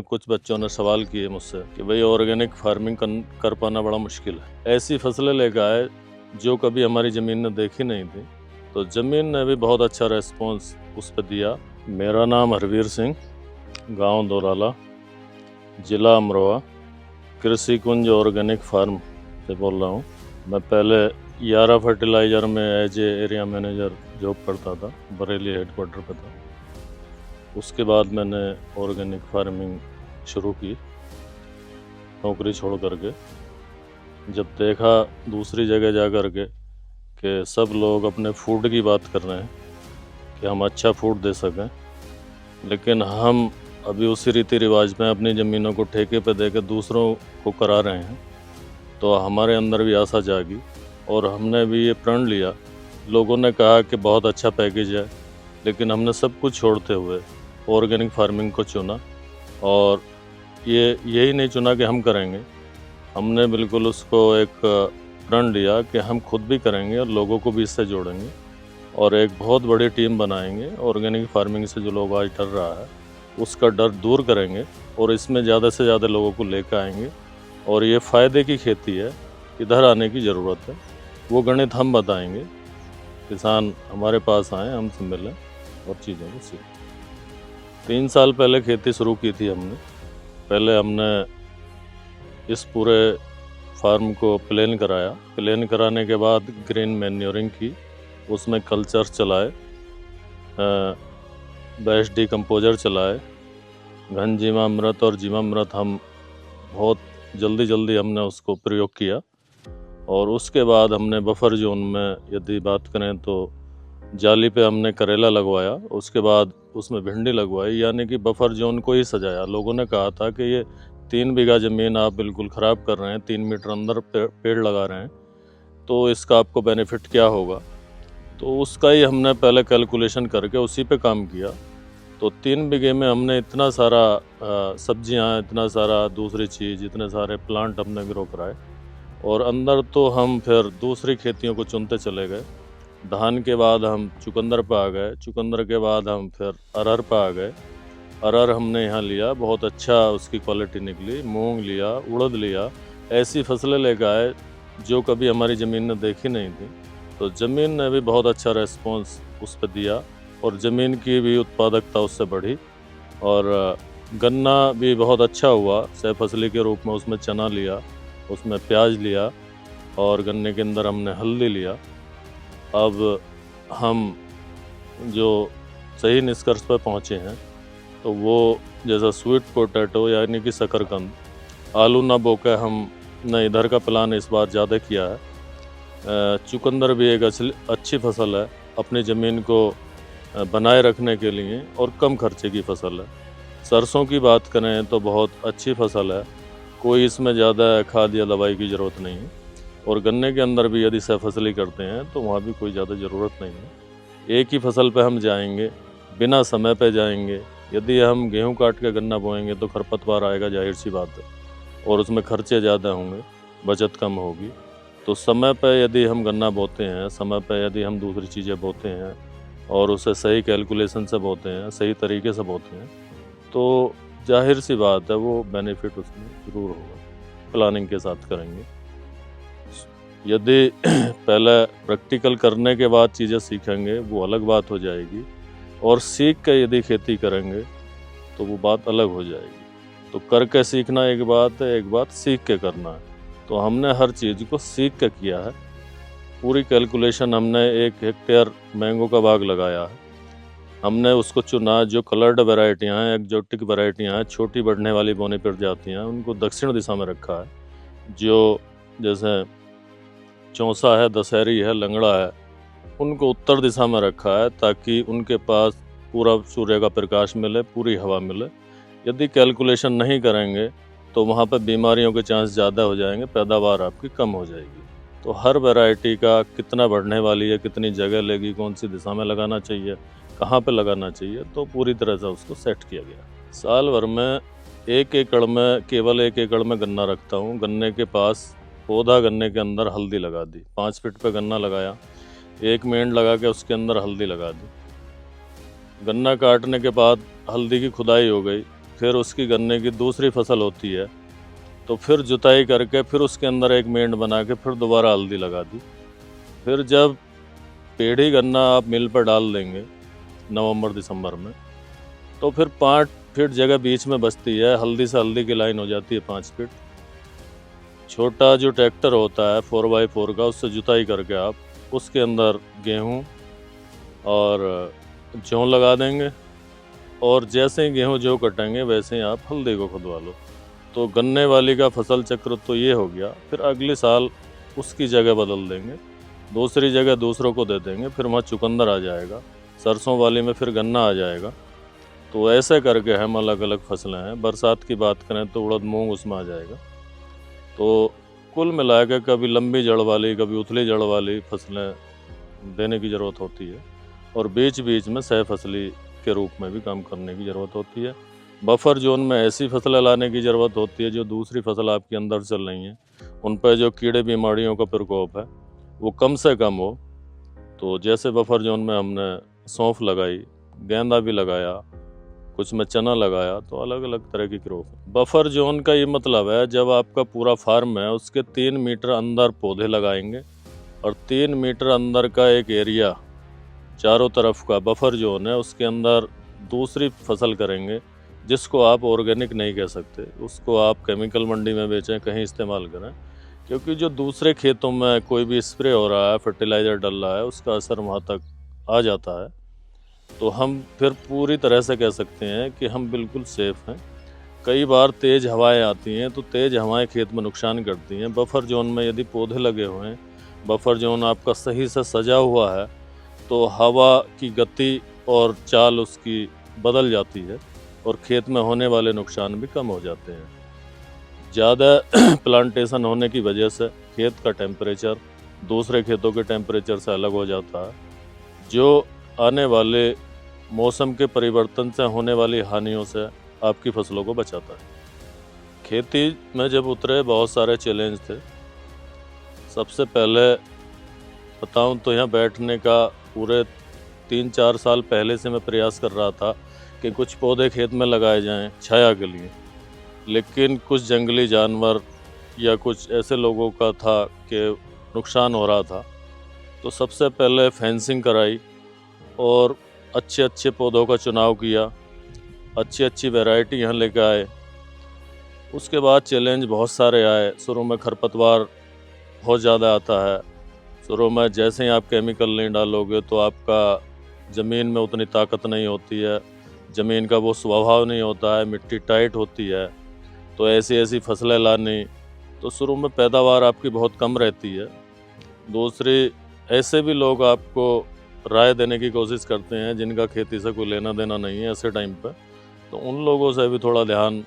कुछ बच्चों ने सवाल किए मुझसे कि भाई ऑर्गेनिक फार्मिंग कर पाना बड़ा मुश्किल है। ऐसी फसलें लेकर आए जो कभी हमारी ज़मीन ने देखी नहीं थी, तो ज़मीन ने भी बहुत अच्छा रेस्पॉन्स उस पर दिया। मेरा नाम हरवीर सिंह, गांव दोराला, ज़िला अमरोहा, कृषि कुंज ऑर्गेनिक फार्म से बोल रहा हूँ। मैं पहले यारा फर्टिलाइज़र में as a area manager job करता था, बरेली हेडक्वार्टर पे था। उसके बाद मैंने ऑर्गेनिक फार्मिंग शुरू की नौकरी छोड़ करके। जब देखा दूसरी जगह जा कर के कि सब लोग अपने फूड की बात कर रहे हैं कि हम अच्छा फूड दे सकें, लेकिन हम अभी उसी रीति रिवाज में अपनी ज़मीनों को ठेके पे दे के दूसरों को करा रहे हैं, तो हमारे अंदर भी आशा जागी और हमने भी ये प्रण लिया। लोगों ने कहा कि बहुत अच्छा पैकेज है, लेकिन हमने सब कुछ छोड़ते हुए ऑर्गेनिक फार्मिंग को चुना। और यही नहीं चुना कि हम करेंगे, हमने बिल्कुल उसको एक प्रण लिया कि हम खुद भी करेंगे और लोगों को भी इससे जोड़ेंगे और एक बहुत बड़ी टीम बनाएंगे। ऑर्गेनिक फार्मिंग से जो लोग आज डर रहा है उसका डर दूर करेंगे और इसमें ज़्यादा से ज़्यादा लोगों को लेकर आएंगे। और ये फ़ायदे की खेती है, इधर आने की ज़रूरत है, वो गणित हम बताएंगे। किसान हमारे पास आएँ, हमसे मिलें और चीज़ों को सीखें। 3 साल पहले खेती शुरू की थी हमने। पहले हमने इस पूरे फार्म को प्लेन कराया। प्लेन कराने के बाद ग्रीन मैन्योरिंग की, उसमें कल्चर चलाए, बेस्ट डिकम्पोजर चलाए, घन जीवामृत और जीवामृत हम बहुत जल्दी हमने उसको प्रयोग किया। और उसके बाद हमने बफर जोन में यदि बात करें तो जाली पे हमने करेला लगवाया, उसके बाद उसमें भिंडी लगवाई, यानी कि बफर जोन को ही सजाया। लोगों ने कहा था कि ये 3 बीघा ज़मीन आप बिल्कुल ख़राब कर रहे हैं, 3 मीटर अंदर पेड़ लगा रहे हैं, तो इसका आपको बेनिफिट क्या होगा। तो उसका ही हमने पहले कैलकुलेशन करके उसी पे काम किया। तो 3 बीघे में हमने इतना सारा सब्जियां, इतना सारा दूसरी चीज़, इतने सारे प्लांट हमने ग्रो कराए। और अंदर तो हम फिर दूसरी खेतियों को चुनते चले गए। धान के बाद हम चुकंदर पर आ गए, चुकंदर के बाद हम फिर अरहर पर आ गए। अरहर हमने यहाँ लिया, बहुत अच्छा उसकी क्वालिटी निकली। मूंग लिया, उड़द लिया, ऐसी फसलें लेकर आए जो कभी हमारी ज़मीन ने देखी नहीं थी। तो ज़मीन ने भी बहुत अच्छा रेस्पॉन्स उस पर दिया और ज़मीन की भी उत्पादकता उससे बढ़ी। और गन्ना भी बहुत अच्छा हुआ, सह फसली के रूप में उसमें चना लिया, उसमें प्याज लिया और गन्ने के अंदर हमने हल्दी लिया। अब हम जो सही निष्कर्ष पर पहुँचे हैं, तो वो जैसा स्वीट पोटैटो यानी कि शकरकंद, आलू ना बोके हमने इधर का प्लान इस बार ज़्यादा किया है। चुकंदर भी एक अच्छी फसल है अपनी ज़मीन को बनाए रखने के लिए और कम खर्चे की फसल है। सरसों की बात करें तो बहुत अच्छी फसल है, कोई इसमें ज़्यादा खाद या दवाई की ज़रूरत नहीं है। और गन्ने के अंदर भी यदि सह फसली करते हैं तो वहाँ भी कोई ज़्यादा ज़रूरत नहीं है। एक ही फसल पे हम जाएंगे, बिना समय पे जाएंगे। यदि हम गेहूं काट के गन्ना बोएंगे तो खरपतवार आएगा, जाहिर सी बात है, और उसमें खर्चे ज़्यादा होंगे, बचत कम होगी। तो समय पे यदि हम गन्ना बोते हैं, समय पे यदि हम दूसरी चीज़ें बोते हैं और उसे सही कैलकुलेशन से बोते हैं, सही तरीके से बोते हैं, तो जाहिर सी बात है वो बेनिफिट उसमें ज़रूर होगा। प्लानिंग के साथ करेंगे। यदि पहले प्रैक्टिकल करने के बाद चीज़ें सीखेंगे वो अलग बात हो जाएगी, और सीख के यदि खेती करेंगे तो वो बात अलग हो जाएगी। तो करके सीखना एक बात है, एक बात सीख के करना है। तो हमने हर चीज़ को सीख के किया है। पूरी कैलकुलेशन हमने 1 हेक्टेयर मैंगो का बाग लगाया है। हमने उसको चुना, जो कलर्ड वैरायटियाँ हैं, एक्जोटिक वैरायटियाँ हैं, छोटी बढ़ने वाली बोनी पर जाती हैं, उनको दक्षिण दिशा में रखा है। जो जैसे चौसा है, दशहरी है, लंगड़ा है, उनको उत्तर दिशा में रखा है ताकि उनके पास पूरा सूर्य का प्रकाश मिले, पूरी हवा मिले। यदि कैलकुलेशन नहीं करेंगे तो वहाँ पर बीमारियों के चांस ज़्यादा हो जाएंगे, पैदावार आपकी कम हो जाएगी। तो हर वैरायटी का कितना बढ़ने वाली है, कितनी जगह लेगी, कौन सी दिशा में लगाना चाहिए, कहाँ पे लगाना चाहिए, तो पूरी तरह से उसको सेट किया गया। साल भर में 1 एकड़ में, केवल 1 एकड़ में गन्ना रखता हूँ। गन्ने के पास पौधा, गन्ने के अंदर हल्दी लगा दी, 5 फीट पे गन्ना लगाया, 1 मेंढ लगा के उसके अंदर हल्दी लगा दी। गन्ना काटने के बाद हल्दी की खुदाई हो गई, फिर उसकी गन्ने की दूसरी फसल होती है, तो फिर जुताई करके फिर उसके अंदर एक मेंड बना के फिर दोबारा हल्दी लगा दी। फिर जब पेड़ी गन्ना आप मिल पर डाल देंगे नवंबर दिसंबर में, तो फिर 5 फीट जगह बीच में बचती है, हल्दी से हल्दी की लाइन हो जाती है 5 फीट। छोटा जो ट्रैक्टर होता है 4x4 का, उससे जुताई करके आप उसके अंदर गेहूँ और जौ लगा देंगे, और जैसे ही गेहूँ जौ कटेंगे वैसे ही आप हल्दी को खुदवा लो। तो गन्ने वाली का फसल चक्र तो ये हो गया। फिर अगले साल उसकी जगह बदल देंगे, दूसरी जगह दूसरों को दे देंगे, फिर वहाँ चुकंदर आ जाएगा, सरसों वाली में फिर गन्ना आ जाएगा। तो ऐसे करके हम अलग अलग फसलें हैं। बरसात की बात करें तो उड़द मूंग उसमें आ जाएगा। तो कुल मिला के कभी लंबी जड़ वाली कभी उथली जड़ वाली फसलें देने की ज़रूरत होती है, और बीच बीच में सह फसली के रूप में भी काम करने की ज़रूरत होती है। बफर जोन में ऐसी फसलें लाने की ज़रूरत होती है जो दूसरी फसल आपके अंदर चल रही हैं, उन पर जो कीड़े बीमारियों का प्रकोप है वो कम से कम हो। तो जैसे बफर जोन में हमने सौंफ लगाई, गेंदा भी लगाया, कुछ में चना लगाया, तो अलग अलग तरह की क्रॉप। बफर जोन का ये मतलब है जब आपका पूरा फार्म है उसके 3 मीटर अंदर पौधे लगाएंगे, और 3 मीटर अंदर का एक एरिया चारों तरफ का बफर जोन है, उसके अंदर दूसरी फसल करेंगे जिसको आप ऑर्गेनिक नहीं कह सकते, उसको आप केमिकल मंडी में बेचें, कहीं इस्तेमाल करें, क्योंकि जो दूसरे खेतों में कोई भी स्प्रे हो रहा है, फर्टिलाइज़र डल रहा है, उसका असर वहाँ तक आ जाता है। तो हम फिर पूरी तरह से कह सकते हैं कि हम बिल्कुल सेफ़ हैं। कई बार तेज़ हवाएं आती हैं तो तेज़ हवाएं खेत में नुकसान करती हैं। बफर जोन में यदि पौधे लगे हुए हैं, बफर जोन आपका सही से सजा हुआ है, तो हवा की गति और चाल उसकी बदल जाती है, और खेत में होने वाले नुकसान भी कम हो जाते हैं। ज़्यादा प्लांटेशन होने की वजह से खेत का टेम्परेचर दूसरे खेतों के टेम्परेचर से अलग हो जाता है, जो आने वाले मौसम के परिवर्तन से होने वाली हानियों से आपकी फसलों को बचाता है। खेती में जब उतरे बहुत सारे चैलेंज थे। सबसे पहले बताऊं तो यहाँ बैठने का पूरे 3-4 साल पहले से मैं प्रयास कर रहा था कि कुछ पौधे खेत में लगाए जाएं छाया के लिए, लेकिन कुछ जंगली जानवर या कुछ ऐसे लोगों का था कि नुकसान हो रहा था। तो सबसे पहले फेंसिंग कराई और अच्छे अच्छे पौधों का चुनाव किया, अच्छी अच्छी वैरायटी यहाँ लेकर आए। उसके बाद चैलेंज बहुत सारे आए। शुरू में खरपतवार बहुत ज़्यादा आता है। शुरू में जैसे ही आप केमिकल नहीं डालोगे तो आपका ज़मीन में उतनी ताकत नहीं होती है, ज़मीन का वो स्वभाव नहीं होता है, मिट्टी टाइट होती है। तो ऐसी ऐसी फसलें लानी, तो शुरू में पैदावार आपकी बहुत कम रहती है। दूसरी, ऐसे भी लोग आपको राय देने की कोशिश करते हैं जिनका खेती से कोई लेना देना नहीं है ऐसे टाइम पे, तो उन लोगों से भी थोड़ा ध्यान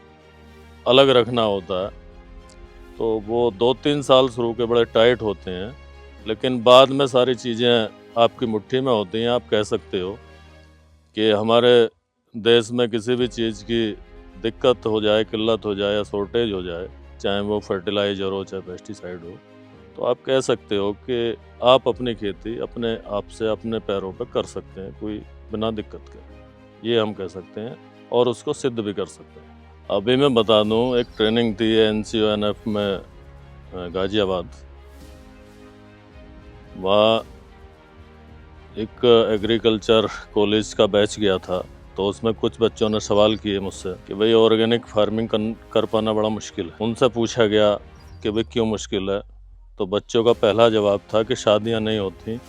अलग रखना होता है। तो वो 2-3 साल शुरू के बड़े टाइट होते हैं, लेकिन बाद में सारी चीज़ें आपकी मुट्ठी में होती हैं। आप कह सकते हो कि हमारे देश में किसी भी चीज़ की दिक्कत हो जाए, किल्लत हो जाए या शॉर्टेज हो जाए, चाहे वो फर्टिलाइज़र हो चाहे पेस्टिसाइड हो, तो आप कह सकते हो कि आप अपनी खेती अपने आप से अपने पैरों पर कर सकते हैं, कोई बिना दिक्कत के। ये हम कह सकते हैं और उसको सिद्ध भी कर सकते हैं। अभी मैं बता दूं, एक ट्रेनिंग थी NCONF में गाज़ियाबाद। वहाँ एक एग्रीकल्चर कॉलेज का बैच गया था, तो उसमें कुछ बच्चों ने सवाल किए मुझसे कि भाई ऑर्गेनिक फार्मिंग कर पाना बड़ा मुश्किल है। उनसे पूछा गया कि भाई क्यों मुश्किल है, तो बच्चों का पहला जवाब था कि शादियां नहीं होती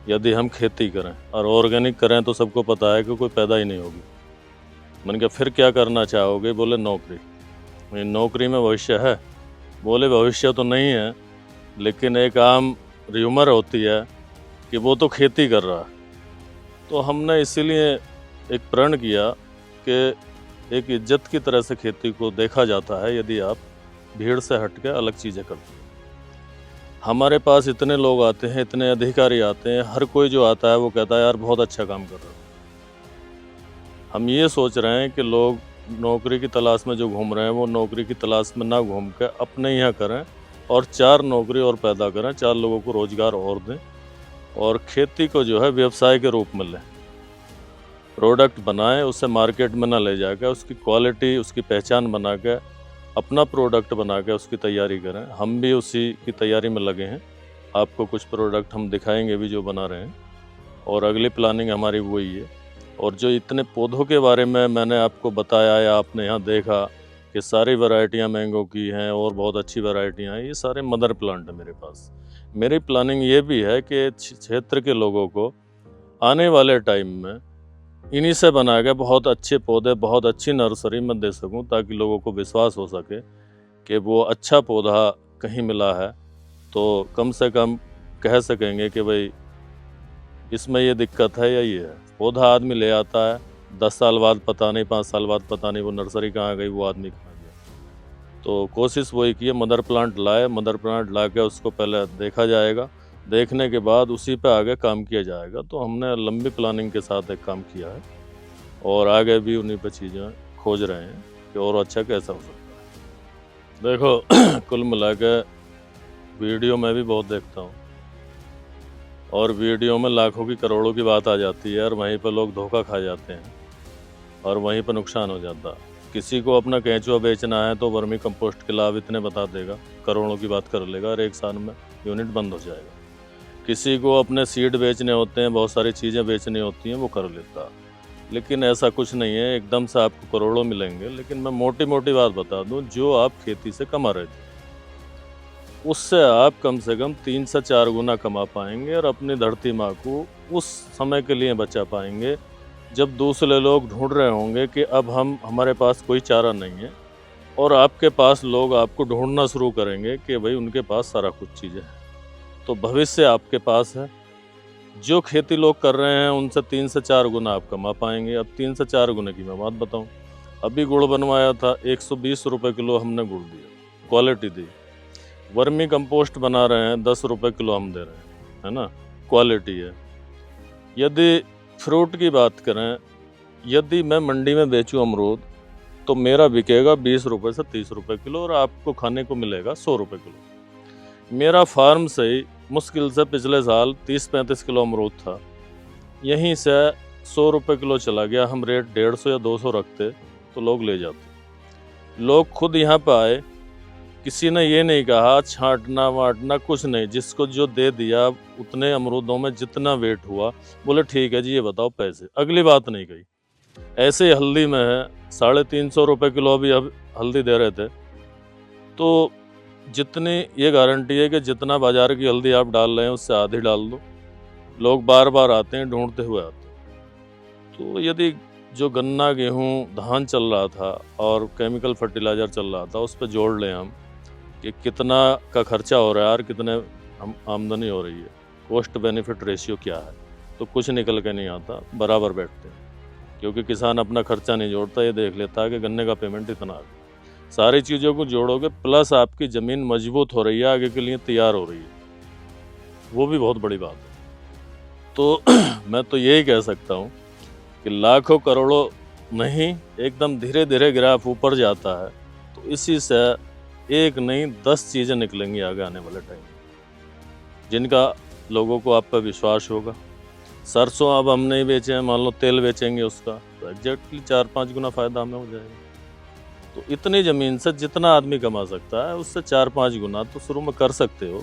यदि हम खेती करें, और ऑर्गेनिक करें तो सबको पता है कि कोई पैदा ही नहीं होगी। मैंने कहा फिर क्या करना चाहोगे? बोले नौकरी। नौकरी में भविष्य है? बोले भविष्य तो नहीं है, लेकिन एक आम र्यूमर होती है कि वो तो खेती कर रहा है। तो हमने इसीलिए एक प्रण किया कि एक इज्जत की तरह से खेती को देखा जाता है यदि आप भीड़ से हट के अलग चीज़ें करते हैं। हमारे पास इतने लोग आते हैं, इतने अधिकारी आते हैं, हर कोई जो आता है वो कहता है यार बहुत अच्छा काम कर रहा है। हम ये सोच रहे हैं कि लोग नौकरी की तलाश में जो घूम रहे हैं वो नौकरी की तलाश में ना घूम के अपने यहाँ करें, और 4 नौकरी और पैदा करें, 4 लोगों को रोज़गार और दें, और खेती को जो है व्यवसाय के रूप में लें। प्रोडक्ट बनाएं, उसे मार्केट में ना ले जाकर उसकी क्वालिटी, उसकी पहचान बना के अपना प्रोडक्ट बना के उसकी तैयारी करें। हम भी उसी की तैयारी में लगे हैं। आपको कुछ प्रोडक्ट हम दिखाएंगे भी जो बना रहे हैं, और अगली प्लानिंग हमारी वही है। और जो इतने पौधों के बारे में मैंने आपको बताया या आपने यहाँ देखा कि सारी वैरायटियाँ मैंगो की हैं और बहुत अच्छी वैरायटियाँ हैं, ये सारे मदर प्लांट है मेरे पास। मेरी प्लानिंग ये भी है कि क्षेत्र के लोगों को आने वाले टाइम में इन्हीं से बना के बहुत अच्छे पौधे, बहुत अच्छी नर्सरी में दे सकूं, ताकि लोगों को विश्वास हो सके कि वो अच्छा पौधा कहीं मिला है तो कम से कम कह सकेंगे कि भाई इसमें ये दिक्कत है या ये है। पौधा आदमी ले आता है, 10 साल बाद पता नहीं, 5 साल बाद पता नहीं वो नर्सरी कहाँ गई, वो आदमी कहाँ गया। तो कोशिश वही की है, मदर प्लांट लाए, मदर प्लांट ला के उसको पहले देखा जाएगा, देखने के बाद उसी पे आगे काम किया जाएगा। तो हमने लंबी प्लानिंग के साथ एक काम किया है और आगे भी उन्हीं पे चीज़ें खोज रहे हैं कि और अच्छा कैसा हो सकता है। देखो कुल मिला के वीडियो में भी बहुत देखता हूँ, और वीडियो में लाखों की करोड़ों की बात आ जाती है और वहीं पर लोग धोखा खा जाते हैं और वहीं पर नुकसान हो जाता है। किसी को अपना केंचुआ बेचना है तो वर्मी कंपोस्ट के लाभ इतने बता देगा, करोड़ों की बात कर लेगा और 1 साल में यूनिट बंद हो जाएगा। किसी को अपने सीड बेचने होते हैं, बहुत सारी चीज़ें बेचनी होती हैं, वो कर लेता। लेकिन ऐसा कुछ नहीं है, एकदम से आपको करोड़ों मिलेंगे। लेकिन मैं मोटी मोटी बात बता दूं, जो आप खेती से कमा रहे थे उससे आप कम से कम 3 से 4 गुना कमा पाएंगे और अपनी धरती माँ को उस समय के लिए बचा पाएंगे जब दूसरे लोग ढूंढ रहे होंगे कि अब हमारे पास कोई चारा नहीं है, और आपके पास लोग आपको ढूंढना शुरू करेंगे कि भाई उनके पास सारा कुछ चीज़ें हैं। तो भविष्य आपके पास है। जो खेती लोग कर रहे हैं उनसे 3 से 4 गुना आप कमा पाएंगे। अब 3 से 4 गुना की मैं बात बताऊं, अभी गुड़ बनवाया था, 120 रुपये किलो हमने गुड़ दिया, क्वालिटी दी। वर्मी कंपोस्ट बना रहे हैं, 10 रुपये किलो हम दे रहे हैं, है ना, क्वालिटी है। यदि फ्रूट की बात करें, यदि मैं मंडी में बेचूं अमरूद तो मेरा बिकेगा 20 रुपये से 30 रुपये किलो और आपको खाने को मिलेगा 100 रुपये किलो। मेरा फार्म से ही मुश्किल से पिछले साल 30-35 किलो अमरूद था, यहीं से 100 रुपये किलो चला गया। हम रेट 150 या 200 रखते तो लोग ले जाते। लोग खुद यहाँ पर आए, किसी ने ये नहीं कहा छांटना वाटना, कुछ नहीं। जिसको जो दे दिया, उतने अमरूदों में जितना वेट हुआ, बोले ठीक है जी, ये बताओ पैसे, अगली बात नहीं कही। ऐसे ही हल्दी में है, 350 रुपये किलो अभी अब हल्दी दे रहे थे। तो जितनी ये गारंटी है कि जितना बाजार की हल्दी आप डाल रहे हैं उससे आधी डाल दो। लोग बार बार आते हैं, ढूंढते हुए आते हैं। तो यदि जो गन्ना, गेहूँ, धान चल रहा था और केमिकल फर्टिलाइज़र चल रहा था, उस पर जोड़ लें हम कि कितना का खर्चा हो रहा है और कितने हम आमदनी हो रही है, कॉस्ट बेनिफिट रेशियो क्या है, तो कुछ निकल के नहीं आता, बराबर बैठते हैं। क्योंकि किसान अपना खर्चा नहीं जोड़ता, ये देख लेता है कि गन्ने का पेमेंट इतना है। सारी चीज़ों को जोड़ोगे, प्लस आपकी ज़मीन मजबूत हो रही है, आगे के लिए तैयार हो रही है, वो भी बहुत बड़ी बात है। तो मैं तो यही कह सकता हूँ कि लाखों करोड़ों नहीं, एकदम धीरे धीरे ग्राफ ऊपर जाता है। तो इसी से एक नहीं 10 चीज़ें निकलेंगी आगे आने वाले टाइम में, जिनका लोगों को आप पर विश्वास होगा। सरसों अब हम नहीं बेचे हैं, मान लो तेल बेचेंगे उसका, तो एग्जैक्टली 4-5 गुना फ़ायदा हमें हो जाएगा। तो इतनी ज़मीन से जितना आदमी कमा सकता है, उससे 4-5 गुना तो शुरू में कर सकते हो।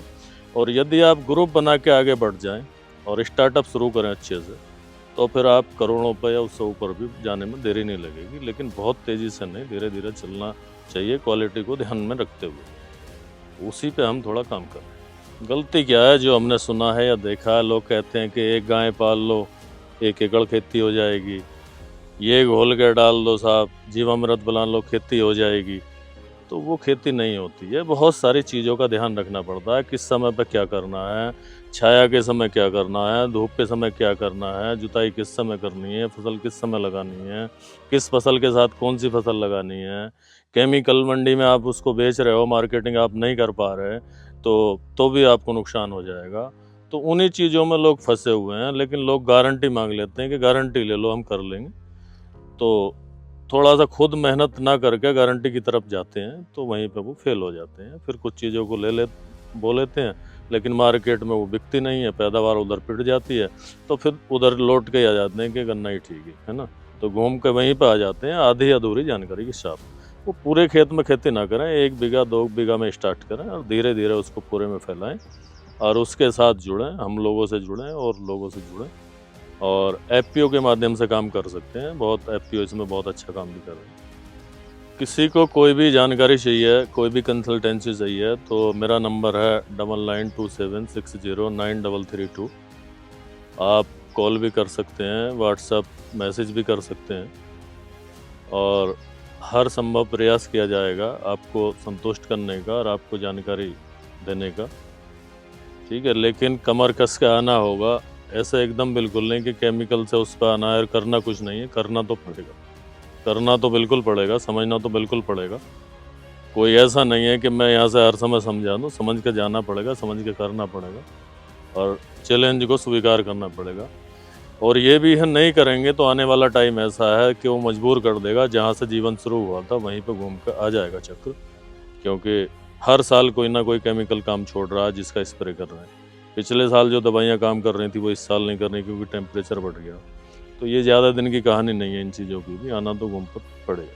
और यदि आप ग्रुप बना के आगे बढ़ जाएं और स्टार्टअप शुरू करें अच्छे से, तो फिर आप करोड़ों पे या उससे ऊपर भी जाने में देरी नहीं लगेगी। लेकिन बहुत तेज़ी से नहीं, धीरे धीरे चलना चाहिए, क्वालिटी को ध्यान में रखते हुए। उसी पे हम थोड़ा काम कर रहे हैं। गलती क्या है जो हमने सुना है या देखा है, लोग कहते हैं कि एक गाय पाल लो 1 एकड़ खेती हो जाएगी, ये घोल के डाल दो साहब, जीवामृत बना लो खेती हो जाएगी। तो वो खेती नहीं होती है। बहुत सारी चीज़ों का ध्यान रखना पड़ता है, किस समय पर क्या करना है, छाया के समय क्या करना है, धूप के समय क्या करना है, जुताई किस समय करनी है, फसल किस समय लगानी है, किस फसल के साथ कौन सी फसल लगानी है। केमिकल मंडी में आप उसको बेच रहे हो, मार्केटिंग आप नहीं कर पा रहे, तो भी आपको नुकसान हो जाएगा। तो उन्हीं चीज़ों में लोग फंसे हुए हैं। लेकिन लोग गारंटी मांग लेते हैं कि गारंटी ले लो, हम कर लेंगे। तो थोड़ा सा खुद मेहनत ना करके गारंटी की तरफ जाते हैं, तो वहीं पे वो फेल हो जाते हैं। फिर कुछ चीज़ों को बोल लेते हैं, लेकिन मार्केट में वो बिकती नहीं है, पैदावार उधर पिट जाती है, तो फिर उधर लौट के आ जाते हैं कि गन्ना ही ठीक है ना। तो घूम के वहीं पर आ जाते हैं आधी अधूरी जानकारी के साथ। वो पूरे खेत में खेती ना करें, 1 बीघा 2 बीघा में स्टार्ट करें और धीरे धीरे उसको पूरे में फैलाएं और उसके साथ जुड़ें, हम लोगों से जुड़ें और लोगों से जुड़ें। और एफपीओ के माध्यम से काम कर सकते हैं, बहुत एफपीओ इसमें बहुत अच्छा काम भी कर रहे हैं। किसी को कोई भी जानकारी चाहिए, कोई भी कंसल्टेंसी चाहिए तो मेरा नंबर है 9927609332। आप कॉल भी कर सकते हैं, व्हाट्सएप मैसेज भी कर सकते हैं और हर संभव प्रयास किया जाएगा आपको संतुष्ट करने का और आपको जानकारी देने का, ठीक है। लेकिन कमर कस के आना होगा, ऐसे एकदम बिल्कुल नहीं कि केमिकल से उस पर आना है और करना कुछ नहीं है। करना तो पड़ेगा, करना तो बिल्कुल पड़ेगा, समझना तो बिल्कुल पड़ेगा। कोई ऐसा नहीं है कि मैं यहाँ से हर समय समझा दूँ, समझ के जाना पड़ेगा, समझ के करना पड़ेगा और चैलेंज को स्वीकार करना पड़ेगा। और ये भी है, नहीं करेंगे तो आने वाला टाइम ऐसा है कि वो मजबूर कर देगा, जहाँ से जीवन शुरू हुआ था वहीं पे घूम कर आ जाएगा चक्र। क्योंकि हर साल कोई ना कोई केमिकल काम छोड़ रहा है जिसका स्प्रे कर रहे हैं। पिछले साल जो दवाइयाँ काम कर रही थी वो इस साल नहीं कर रही क्योंकि टेम्परेचर बढ़ गया। तो ये ज़्यादा दिन की कहानी नहीं है, इन चीज़ों की भी आना तो घूम पर पड़ेगा।